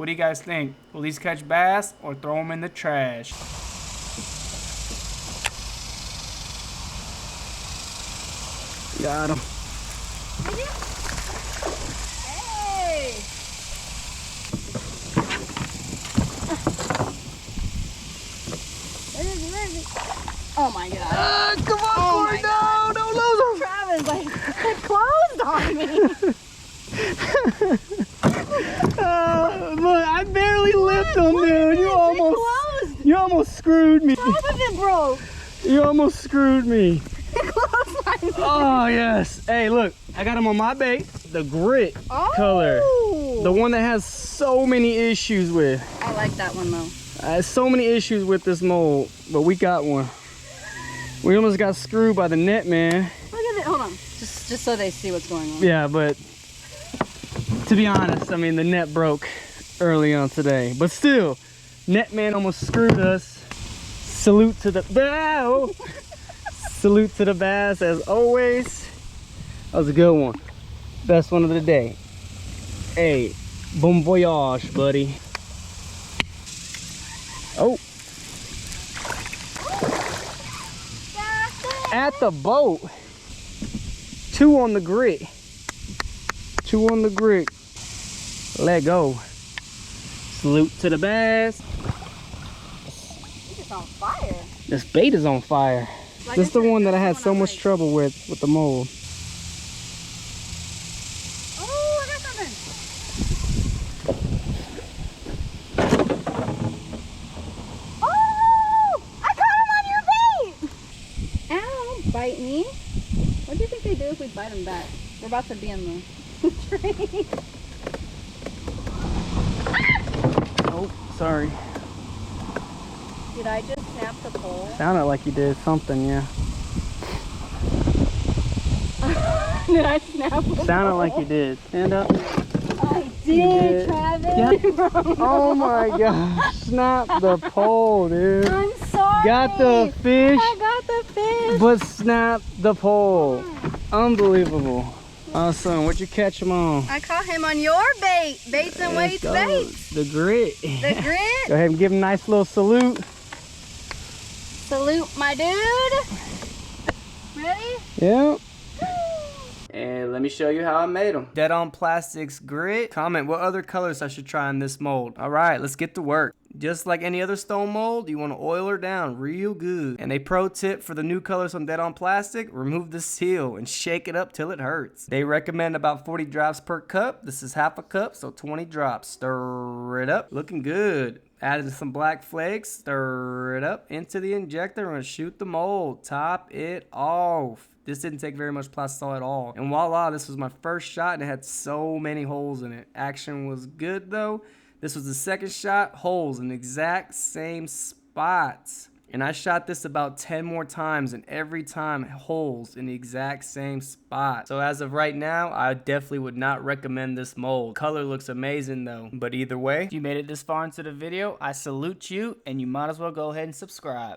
What do you guys think? Will these catch bass or throw them in the trash? Got him. Hey! Where is he? Oh my god. Come on, Oh Corey, my no, don't lose him. Travis, like, it closed on me. Look, I barely lift him, dude. Closed. You almost screwed me. Half of it broke. You almost screwed me. It closed on me. Oh, yes. Hey, look, I got him on my bait. The grit color. The one that has so many issues with. I like that one though. So many issues with this mold, but we got one. We almost got screwed by the net, man. Look at it. Hold on. Just so they see what's going on. Yeah, but to be honest, I mean, the net broke early on today. But still, net man almost screwed us. Salute to the bow. Salute to the bass as always. That was a good one. Best one of the day. Hey, bon voyage, buddy. Oh. At the boat. 2 on the grit. 2 on the grit. Let go. Salute to the bass. It's on fire. This bait is on fire. Like This is the one that I had that's so the one I much like. trouble with the mold. Oh, I got something. Oh, I caught him on your bait. Ow, don't bite me. What do you think they do if we bite them back? We're about to be in the tree. Oh, sorry. Did I just snap the pole? Sounded like you did something, yeah. Did I snap the pole? Sounded like you did. Stand up. I did. did, Travis. Yeah. Oh my gosh. Snap the pole, dude. I'm sorry. Got the fish, I got the fish. but snap the pole. Unbelievable. Awesome. What'd you catch him on? I caught him on your bait. Baits and Let's weights go. baits. The grit. The grit. Go ahead and give him a nice little salute. Salute, my dude. Ready? Yep. And let me show you how I made them. Dead on Plastics grit. Comment what other colors I should try in this mold. All right, let's get to work. Just like any other stone mold, you want to oil her down real good. And a pro tip for the new colors on Dead on Plastic, remove the seal and shake it up till it hurts. They recommend about 40 drops per cup. This is half a cup, so 20 drops. Stir it up. Looking good. Added some black flakes. Stir it up into the injector and shoot the mold. Top it off. This didn't take very much Plastisol at all. And voila, this was my first shot and it had so many holes in it. Action was good though. This was the second shot, holes in the exact same spots. And I shot this about 10 more times and every time holes in the exact same spot. So as of right now, I definitely would not recommend this mold. Color looks amazing though. But either way, if you made it this far into the video, I salute you and you might as well go ahead and subscribe.